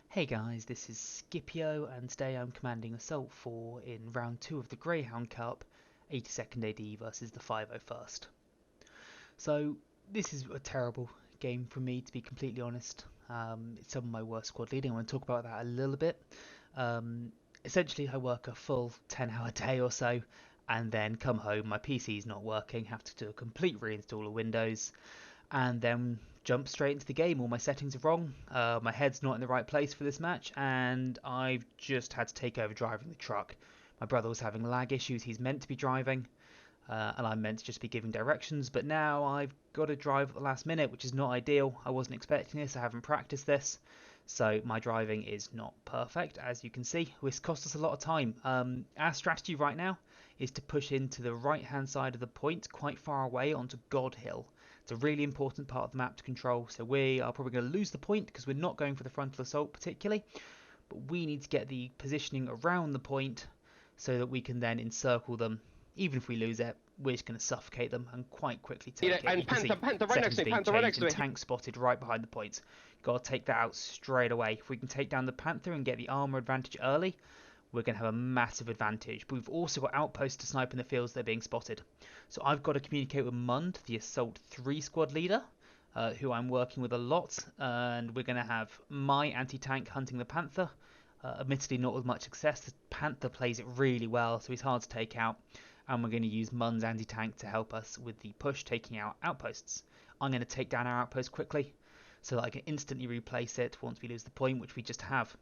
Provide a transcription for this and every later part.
Hey guys, this is Scipio, and today I'm commanding Assault 4 in round 2 of the Greyhound Cup, 82nd AD versus the 501st. So, this is a terrible game for me, to be completely honest. It's some of my worst squad leading. I want to talk about that a little bit. Um, Essentially, I work a full 10-hour day or so, and then come home, my PC's not working, have to do a complete reinstall of Windows, and then jump straight into the game. All my settings are wrong, my head's not in the right place for this match, and I've just had to take over driving the truck. My brother was having lag issues, he's meant to be driving, and I'm meant to just be giving directions, but now I've got to drive at the last minute, which is not ideal. I wasn't expecting this, I haven't practiced this, so my driving is not perfect, as you can see. This cost us a lot of time. Our strategy right now is to push into the right hand side of the point, quite far away onto God Hill. It's a really important part of the map to control, so we are probably going to lose the point because we're not going for the frontal assault particularly, but we need to get the positioning around the point so that we can then encircle them. Even if we lose it, we're just going to suffocate them and quite quickly take it. And You can see Panther right next settings to me, being Panther right next changed to and me. tank spotted right behind the points. Got to take that out straight away. If we can take down the Panther and get the armor advantage early, we're going to have a massive advantage. But we've also got outposts to snipe in the fields they're being spotted. So I've got to communicate with Mund, the Assault 3 squad leader, who I'm working with a lot, and we're going to have my anti-tank hunting the Panther. Admittedly not with much success. The Panther plays it really well, so he's hard to take out, and we're going to use Mund's anti-tank to help us with the push, taking out outposts. I'm going to take down our outpost quickly so that I can instantly replace it once we lose the point, which we just have.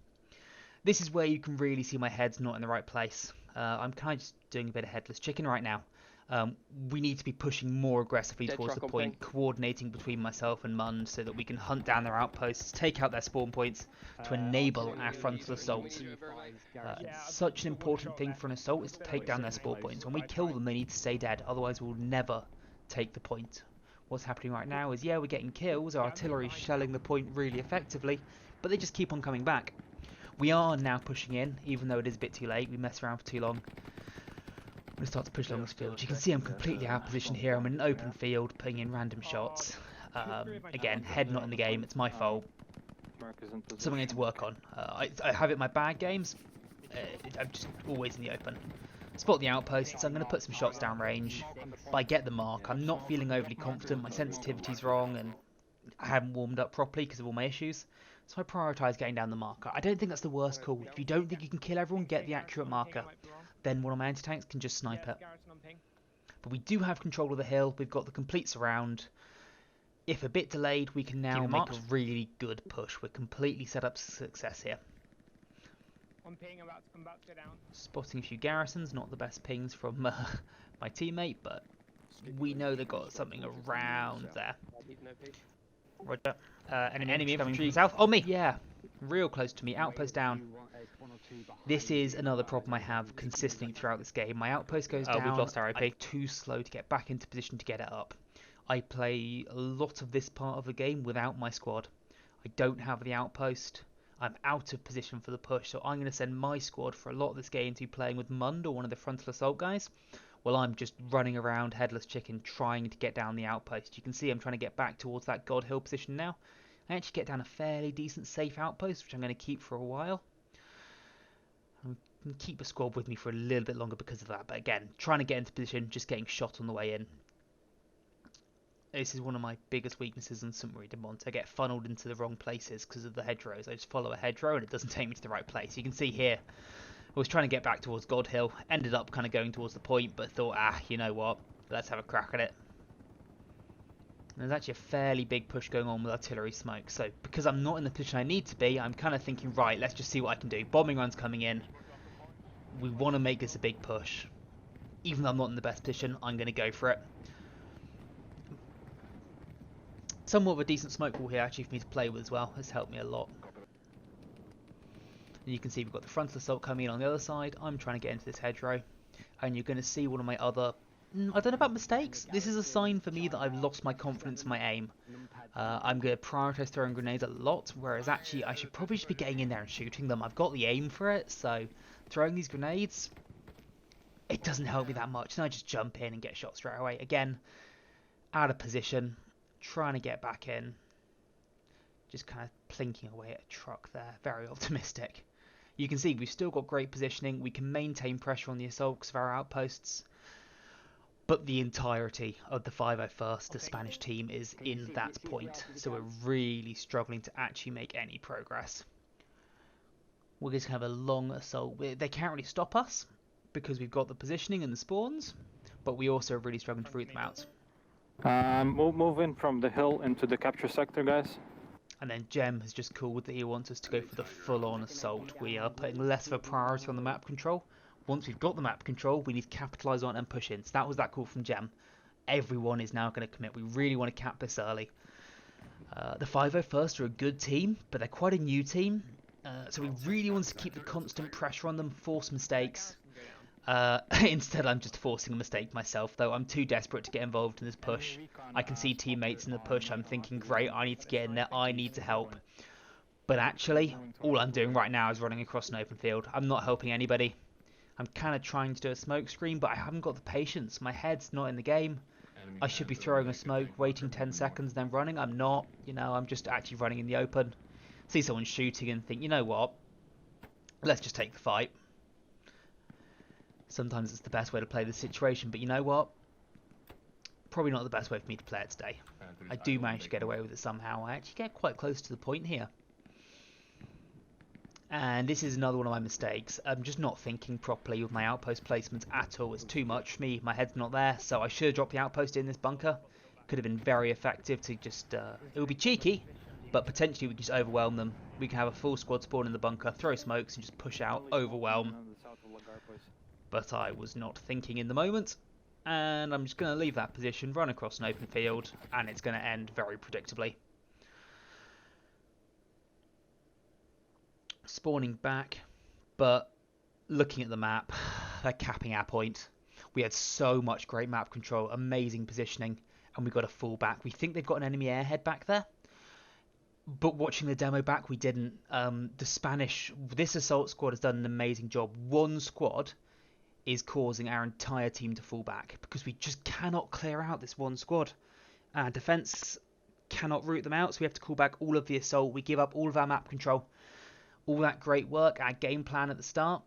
This is where you can really see my head's not in the right place. I'm kind of just doing a bit of headless chicken right now. We need to be pushing more aggressively towards the point, coordinating between myself and Mund so that we can hunt down their outposts, take out their spawn points to enable our frontal assault. Such an important thing for an assault is to take down their spawn points. When we kill them, they need to stay dead, otherwise we'll never take the point. What's happening right now is, yeah, we're getting kills, our artillery's shelling the point really effectively, but they just keep on coming back. We are now pushing in, even though it is a bit too late. We messed around for too long. I'm going to start to push along this field. You can see I'm completely out of position here. I'm in an open field, putting in random shots. Again, head not in the game. It's my fault. Something I need to work on. I have it in my bad games. I'm just always in the open. Spot the outposts. I'm going to put some shots down range. But I get the mark. I'm not feeling overly confident. My sensitivity's wrong, and I haven't warmed up properly because of all my issues. So I prioritise getting down the marker. I don't think that's the worst call. If you don't think you can kill everyone, get the accurate marker. Then one of my anti-tanks can just snipe it. But we do have control of the hill. We've got the complete surround. If a bit delayed, we can now make a really good push. We're completely set up for success here. I'm ping about to come back to down. Spotting a few garrisons, not the best pings from my teammate, but we know they've got something around there. Roger. An enemy coming from the south. Oh, me! Yeah. Real close to me. Outpost down. This is another problem I have consistently throughout this game. My outpost goes down. We've lost our IP. I'm too slow to get back into position to get it up. I play a lot of this part of the game without my squad. I don't have the outpost. I'm out of position for the push, so I'm going to send my squad for a lot of this game to be playing with Mund or one of the frontal assault guys. Well, I'm just running around headless chicken trying to get down the outpost. You can see I'm trying to get back towards that God Hill position now. I actually get down a fairly decent safe outpost, which I'm going to keep for a while. I'm going to keep a squad with me for a little bit longer because of that. But again, trying to get into position, just getting shot on the way in. This is one of my biggest weaknesses in St. Marie de Mont. I get funneled into the wrong places because of the hedgerows. I just follow a hedgerow and it doesn't take me to the right place. You can see here, I was trying to get back towards God Hill, ended up kind of going towards the point, but thought, you know what, let's have a crack at it. And there's actually a fairly big push going on with artillery smoke, so because I'm not in the position I need to be, I'm kind of thinking, right, let's just see what I can do. Bombing run's coming in. We want to make this a big push. Even though I'm not in the best position, I'm going to go for it. Somewhat of a decent smoke wall here actually for me to play with as well. It's helped me a lot. And you can see we've got the frontal assault coming in on the other side. I'm trying to get into this hedgerow. And you're going to see one of my other... I don't know about mistakes. This is a sign for me that I've lost my confidence in my aim. I'm going to prioritise throwing grenades a lot, whereas actually I should probably just be getting in there and shooting them. I've got the aim for it, so throwing these grenades, it doesn't help me that much. And I just jump in and get shot straight away. Again, out of position, trying to get back in. Just kind of plinking away at a truck there. Very optimistic. You can see we've still got great positioning. We can maintain pressure on the assault because of our outposts. But the entirety of the 501st, the Spanish team, is in that point. So we're really struggling to actually make any progress. We're going to have a long assault. They can't really stop us because we've got the positioning and the spawns. But we also are really struggling to root them out. We'll move in from the hill into the capture sector, guys. And then Jem has just called that he wants us to go for the full-on assault. We are putting less of a priority on the map control. Once we've got the map control, we need to capitalise on it and push in. So that was that call from Jem. Everyone is now going to commit. We really want to cap this early. The 501st are a good team, but they're quite a new team. So we really want to keep the constant pressure on them, force mistakes. Instead, I'm just forcing a mistake myself, though. I'm too desperate to get involved in this push. I can see teammates in the push. I'm thinking, great, I need to get in there. I need to help. But actually, all I'm doing right now is running across an open field. I'm not helping anybody. I'm kind of trying to do a smoke screen, but I haven't got the patience. My head's not in the game. I should be throwing a smoke, waiting 10 seconds, then running. I'm not. You know, I'm just actually running in the open. See someone shooting and think, you know what? Let's just take the fight. Sometimes it's the best way to play the situation, but you know what? Probably not the best way for me to play it today. I do manage to get away with it somehow. I actually get quite close to the point here. And this is another one of my mistakes. I'm just not thinking properly with my outpost placements at all. It's too much for me. My head's not there, so I should have dropped the outpost in this bunker. Could have been very effective to just... it would be cheeky, but potentially we could just overwhelm them. We can have a full squad spawn in the bunker, throw smokes, and just push out, overwhelm. But I was not thinking in the moment, and I'm just going to leave that position, run across an open field, and it's going to end very predictably. Spawning back, but looking at the map, they're capping our point. We had so much great map control, amazing positioning, and we got to fall back. We think they've got an enemy airhead back there, but watching the demo back, we didn't. This assault squad has done an amazing job. One squad is causing our entire team to fall back because we just cannot clear out this one squad. Our defense cannot root them out, so we have to call back all of the assault. We give up all of our map control. All that great work, our game plan at the start,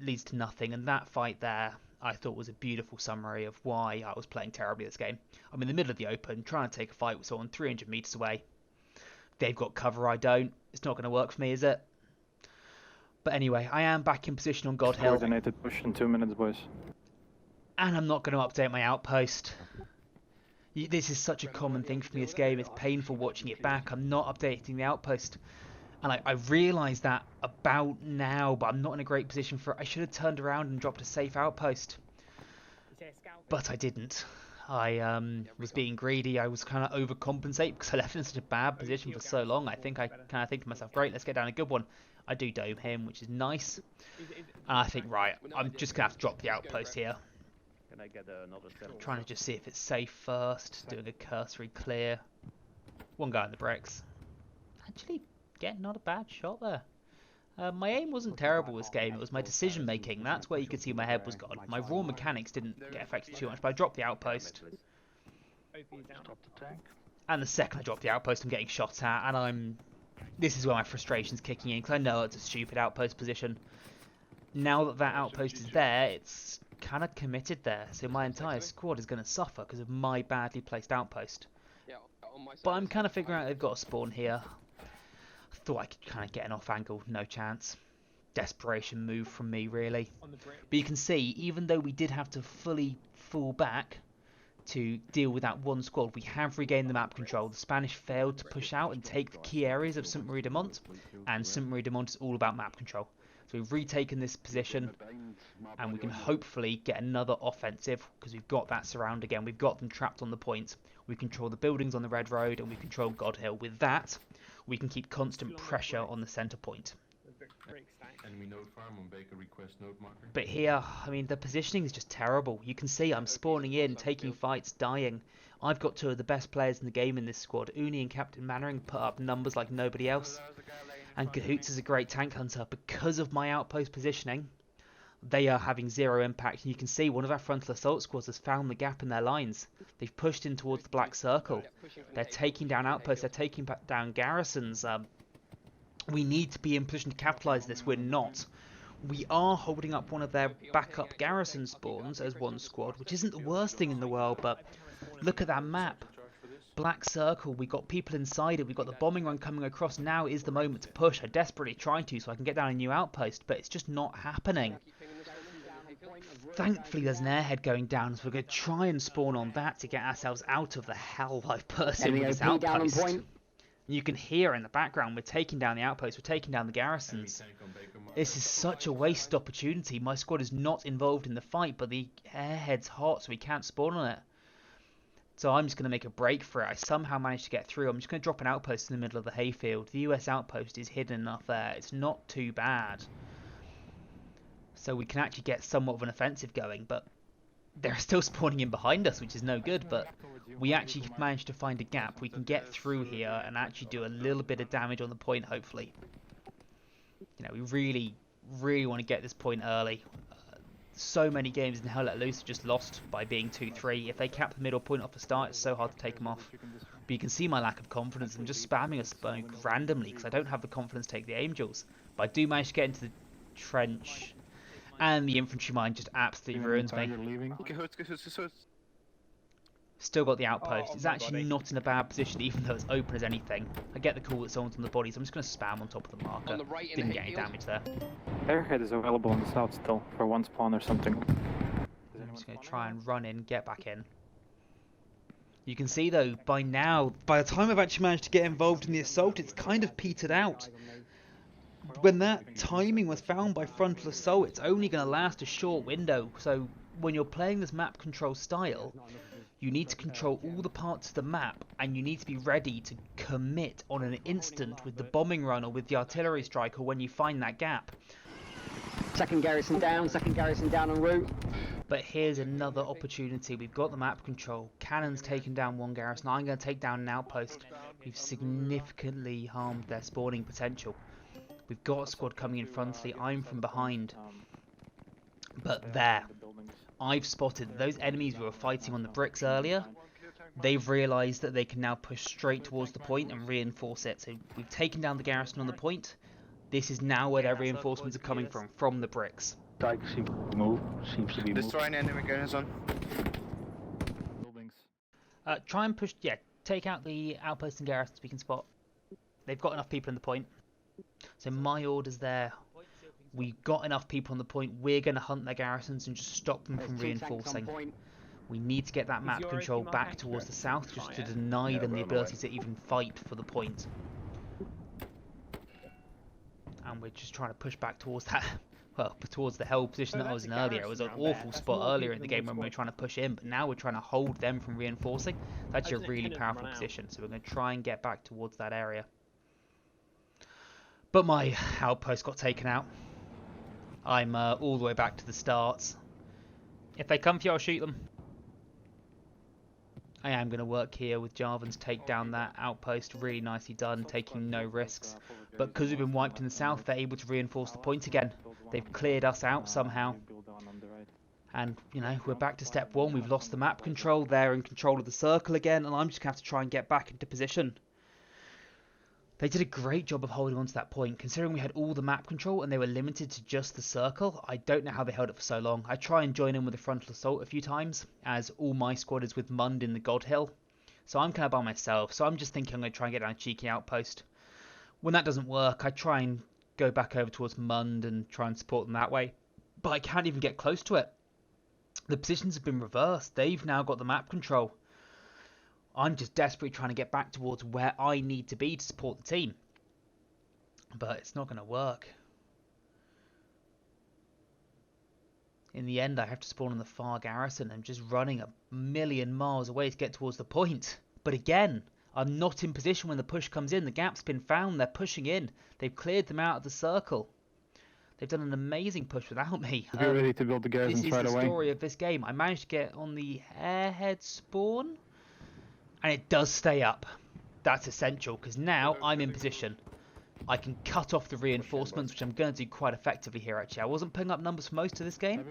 leads to nothing. And that fight there, I thought was a beautiful summary of why I was playing terribly this game. I'm in the middle of the open, trying to take a fight with someone 300 meters away. They've got cover, I don't. It's not going to work for me, is it? But anyway, I am back in position on God Hill. Coordinated push in 2 minutes, boys. And I'm not going to update my outpost. This is such a common thing for me this game. It's painful watching it back. I'm not updating the outpost. And I realised that about now, but I'm not in a great position for it. I should have turned around and dropped a safe outpost. But I didn't. I was being greedy. I was kind of overcompensate because I left in such a bad position for so long. I think I kind of think to myself, great, let's get down a good one. I do dome him, which is nice. And I think, right, I'm just going to have to drop the outpost here. Trying to just see if it's safe first. Doing a cursory clear. One guy in the bricks. Actually, getting not a bad shot there. My aim wasn't terrible this game. It was my decision making. That's where you could see my head was gone. My raw mechanics didn't get affected too much, but I dropped the outpost. And the second I drop the outpost, I'm getting shot at, and this is where my frustration's kicking in, because I know it's a stupid outpost position. Now that that outpost is there, it's kind of committed there, so my entire squad is going to suffer because of my badly placed outpost. But I'm kind of figuring out they've got a spawn here. I thought I could kind of get an off angle, no chance. Desperation move from me, really. But you can see, even though we did have to fully fall back to deal with that one squad, we have regained the map control. The Spanish failed to push out and take the key areas of Saint Marie de Mont, and Saint Marie de Mont is all about map control. So we've retaken this position, and we can hopefully get another offensive, because we've got that surround again. We've got them trapped on the point. We control the buildings on the Red Road, and we control God Hill. With that, we can keep constant pressure on the centre point. But here, I mean, the positioning is just terrible. You can see I'm spawning in, taking fights, dying. I've got two of the best players in the game in this squad. Uni and Captain Mannering put up numbers like nobody else. And Cahoots is a great tank hunter. Because of my outpost positioning, they are having zero impact. And you can see one of our frontal assault squads has found the gap in their lines. They've pushed in towards the black circle. They're taking down outposts. They're taking down garrisons. We need to be in position to capitalise this. We're not. We are holding up one of their backup garrison spawns as one squad, which isn't the worst thing in the world, but look at that map. Black circle, we got people inside it, we got the bombing run coming across. Now is the moment to push. I desperately try to so I can get down a new outpost, but it's just not happening. Thankfully there's an airhead going down, so we're going to try and spawn on that to get ourselves out of the hell I've put us in with this outpost. You can hear in the background, we're taking down the outposts, we're taking down the garrisons. This is such a wasted opportunity. My squad is not involved in the fight, but the airhead's hot, so we can't spawn on it. So I'm just going to make a break for it. I somehow managed to get through. I'm just going to drop an outpost in the middle of the hayfield. The US outpost is hidden enough there. It's not too bad. So we can actually get somewhat of an offensive going, but they're still spawning in behind us, which is no good, but we actually managed to find a gap. We can get through here and actually do a little bit of damage on the point, hopefully. You know, we really, really want to get this point early. So many games in Hell Let Loose are just lost by being 2-3. If they cap the middle point off the start, it's so hard to take them off. But you can see my lack of confidence. I'm just spamming a spoke randomly because I don't have the confidence to take the Angels. But I do manage to get into the trench. And the infantry mine just absolutely ruins me. Still got the outpost. It's actually not in a bad position, even though it's open as anything. I get the call that someone's on the body, so I'm just going to spam on top of the marker. Didn't get any damage there. Airhead is available on the south still for one spawn or something. I'm just going to try and run in, get back in. You can see though, by now, by the time I've actually managed to get involved in the assault, it's kind of petered out. When that timing was found by frontal assault, it's only going to last a short window. So when you're playing this map control style, you need to control all the parts of the map, and you need to be ready to commit on an instant with the bombing run or with the artillery strike or when you find that gap. Second garrison down en route. But here's another opportunity. We've got the map control. Cannon's taken down one garrison. I'm going to take down an outpost. We've significantly harmed their spawning potential. We've got a squad coming in frontally. I'm from behind. But there. I've spotted those enemies we were fighting on the bricks earlier. They've realised that they can now push straight towards the point and reinforce it. So we've taken down the garrison on the point. This is now where their reinforcements are coming from the bricks. Seems to be destroying enemy garrison. Try and push, take out the outposts and garrisons we can spot. They've got enough people in the point. So my order's there. We've got enough people on the point. We're going to hunt their garrisons and just stop them from reinforcing. We need to get that map control back towards the south just to deny them the ability to even fight for the point. And we're just trying to push back towards that, well, towards the hell position that I was in earlier. It was an awful spot earlier in the game when we were trying to push in, but now we're trying to hold them from reinforcing. That's a really powerful position, so we're going to try and get back towards that area. But my outpost got taken out. I'm all the way back to the start. If they come for you, I'll shoot them. I am going to work here with Jarvan's take down that outpost. Really nicely done, taking no risks. But because we've been wiped in the south, they're able to reinforce the point again. They've cleared us out somehow. And, you know, we're back to step one. We've lost the map control. They're in control of the circle again. And I'm just going to have to try and get back into position. They did a great job of holding on to that point, considering we had all the map control and they were limited to just the circle. I don't know how they held it for so long. I try and join in with the frontal assault a few times, as all my squad is with Mund in the God Hill. So I'm kind of by myself, so I'm just thinking I'm going to try and get down a cheeky outpost. When that doesn't work, I try and go back over towards Mund and try and support them that way. But I can't even get close to it. The positions have been reversed. They've now got the map control. I'm just desperately trying to get back towards where I need to be to support the team. But it's not going to work. In the end, I have to spawn in the far garrison. I'm just running a million miles away to get towards the point. But again, I'm not in position when the push comes in. The gap's been found. They're pushing in. They've cleared them out of the circle. They've done an amazing push without me. You're ready to build the garrisons right away. This is the story of this game. I managed to get on the airhead spawn. And it does stay up. That's essential, because now I'm in position. I can cut off the reinforcements, which I'm going to do quite effectively here actually. I wasn't putting up numbers for most of this game,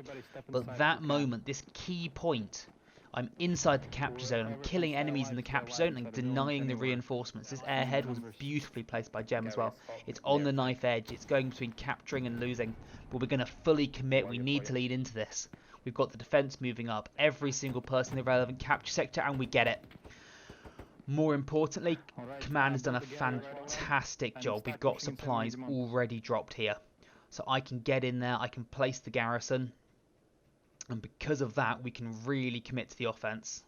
but that moment, this key point, I'm inside the capture zone, I'm killing enemies in the capture zone and denying the reinforcements. This airhead was beautifully placed by Gem as well. It's on the knife edge, it's going between capturing and losing, but we're going to fully commit, we need to lead into this. We've got the defense moving up, every single person in the relevant capture sector, and we get it. More importantly, Command has done a fantastic job. We've got supplies already dropped here. So I can get in there, I can place the garrison, and because of that, we can really commit to the offense.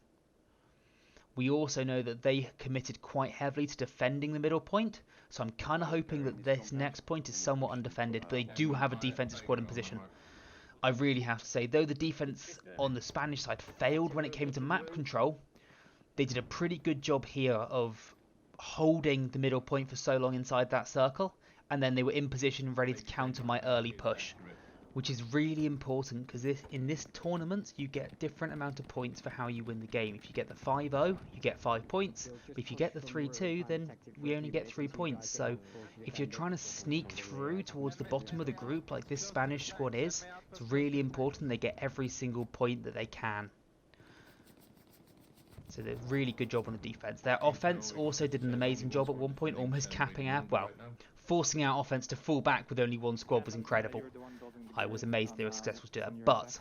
We also know that they committed quite heavily to defending the middle point, so I'm kind of hoping that this next point is somewhat undefended, but they do have a defensive squad in position. I really have to say, though the defense on the Spanish side failed when it came to map control, they did a pretty good job here of holding the middle point for so long inside that circle, and then they were in position ready to counter my early push, which is really important because in this tournament you get a different amount of points for how you win the game. If you get the 5-0, you get 5 points, but if you get the 3-2, then we only get 3 points. So if you're trying to sneak through towards the bottom of the group like this Spanish squad is, it's really important they get every single point that they can. So they're really good job on the defense. Their offense also did an amazing job at one point, almost capping out, well, forcing our offense to fall back with only one squad was incredible. I was amazed they were successful to do that, but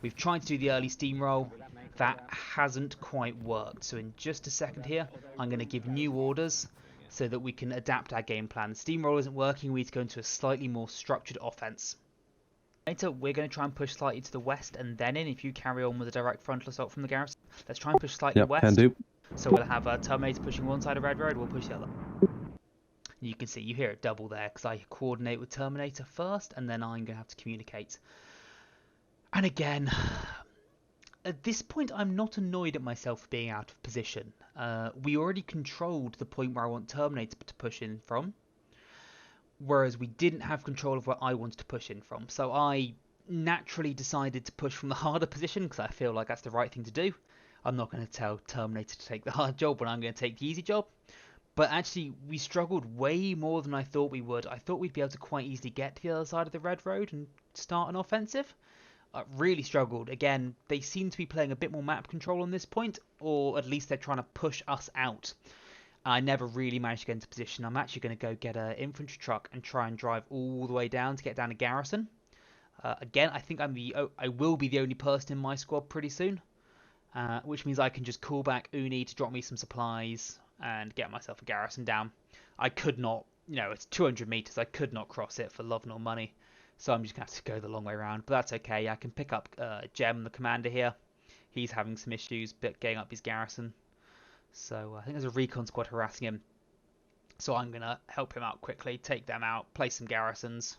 we've tried to do the early steamroll. That hasn't quite worked. So in just a second here, I'm going to give new orders so that we can adapt our game plan. The steamroll isn't working, we need to go into a slightly more structured offense. Later, we're going to try and push slightly to the west and then in. If you carry on with a direct frontal assault from the garrison, let's try and push slightly west. Can do. So we'll have Terminator pushing one side of Red Road, we'll push the other. You can see, you hear it double there because I coordinate with Terminator first and then I'm going to have to communicate. And again, at this point I'm not annoyed at myself for being out of position. We already controlled the point where I want Terminator to push in from, whereas we didn't have control of where I wanted to push in from. So I naturally decided to push from the harder position because I feel like that's the right thing to do. I'm not going to tell Terminator to take the hard job when I'm going to take the easy job. But actually, we struggled way more than I thought we would. I thought we'd be able to quite easily get to the other side of the Red Road and start an offensive. Really struggled. Again, they seem to be playing a bit more map control on this point, or at least they're trying to push us out. I never really managed to get into position. I'm actually going to go get an infantry truck and try and drive all the way down to get down to garrison. Again, I think I will be the only person in my squad pretty soon, which means I can just call back Uni to drop me some supplies and get myself a garrison down. I could not, it's 200 meters. I could not cross it for love nor money, so I'm just going to have to go the long way around. But that's okay. I can pick up Jem, the commander here. He's having some issues getting up his garrison. So I think there's a recon squad harassing him. So I'm going to help him out quickly, take them out, place some garrisons.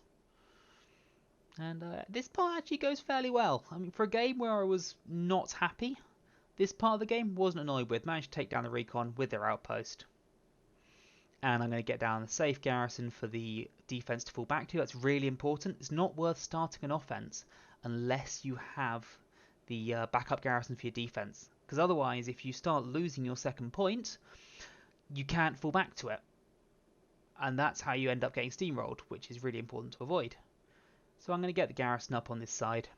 And this part actually goes fairly well. I mean, for a game where I was not happy, this part of the game wasn't annoyed with. Managed to take down the recon with their outpost. And I'm going to get down the safe garrison for the defense to fall back to. That's really important. It's not worth starting an offense unless you have the backup garrison for your defense. Because otherwise, if you start losing your second point, you can't fall back to it. And that's how you end up getting steamrolled, which is really important to avoid. So I'm going to get the garrison up on this side.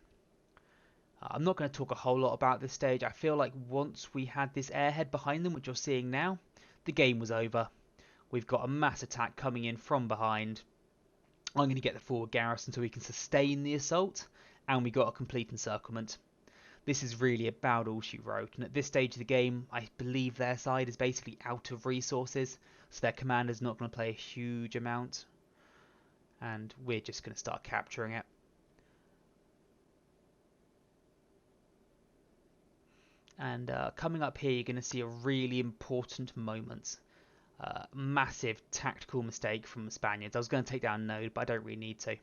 I'm not going to talk a whole lot about this stage. I feel like once we had this airhead behind them, which you're seeing now, the game was over. We've got a mass attack coming in from behind. I'm going to get the forward garrison so we can sustain the assault, and we got a complete encirclement. This is really about all she wrote, and at this stage of the game, I believe their side is basically out of resources, so their commander's not going to play a huge amount, and we're just going to start capturing it. And coming up here, you're going to see a really important moment. Massive tactical mistake from the Spaniards. I was going to take down Node, but I don't really need to.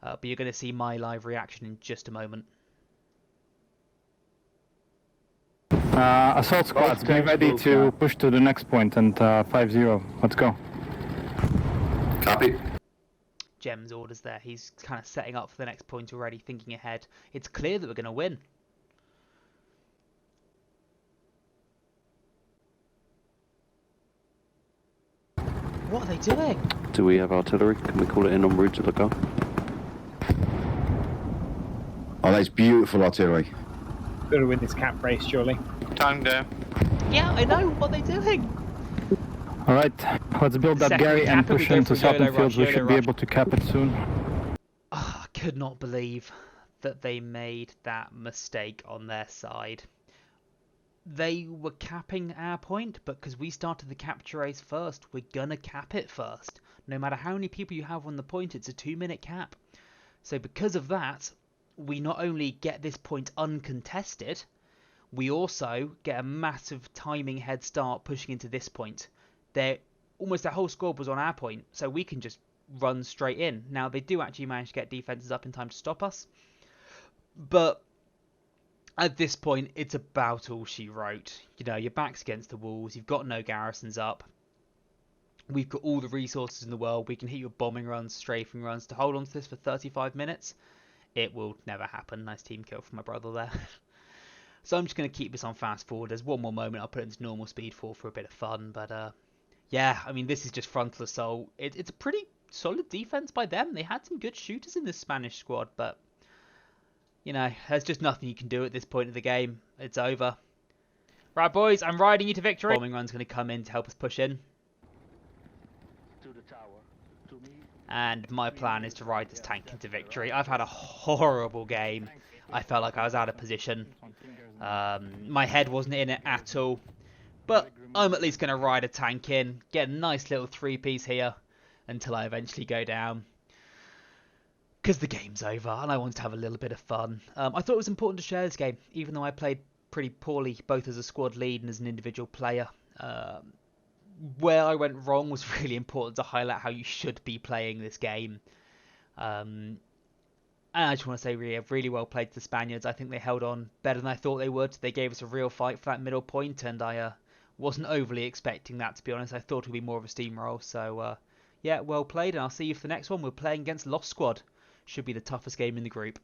But you're going to see my live reaction in just a moment. Assault squads, be ready to push to the next point and 5-0. Let's go. Copy. Jem's orders there. He's kind of setting up for the next point already, thinking ahead. It's clear that we're going to win. What are they doing? Do we have artillery? Can we call it in en route to the car? Oh, that's beautiful artillery. Got to win this cap race, surely. Time there. Yeah, I know. What are they doing? All right, let's build that Second Gary we and cap it, we push go into for YOLO Southern Fields. We rush, should be YOLO able to cap it soon. I could not believe that they made that mistake on their side. They were capping our point, but because we started the capture race first, we're gonna cap it first. No matter how many people you have on the point, it's a 2-minute cap. So because of that, we not only get this point uncontested, we also get a massive timing head start pushing into this point. Almost their whole squad was on our point, so we can just run straight in. Now, they do actually manage to get defences up in time to stop us, but at this point, it's about all she wrote. You know, your back's against the walls, you've got no garrisons up, we've got all the resources in the world, we can hit your bombing runs, strafing runs. To hold on to this for 35 minutes, it will never happen. Nice team kill from my brother there. So I'm just going to keep this on fast forward. There's one more moment, I'll put it into normal speed for a bit of fun, but yeah, I mean, this is just frontal assault. It's a pretty solid defense by them. They had some good shooters in this Spanish squad, but you know, there's just nothing you can do at this point of the game. It's over. Right, boys, I'm riding you to victory. Bombing run's going to come in to help us push in. And my plan is to ride this tank into victory. I've had a horrible game. I felt like I was out of position. My head wasn't in it at all. But I'm at least going to ride a tank in, get a nice little 3-piece here until I eventually go down. Because the game's over and I want to have a little bit of fun. I thought it was important to share this game, even though I played pretty poorly, both as a squad lead and as an individual player. Where I went wrong was really important to highlight how you should be playing this game. And I just want to say really well played to the Spaniards. I think they held on better than I thought they would. They gave us a real fight for that middle point, and I wasn't overly expecting that, to be honest. I thought it would be more of a steamroll. So, yeah, well played, and I'll see you for the next one. We're playing against Lost Squad. Should be the toughest game in the group.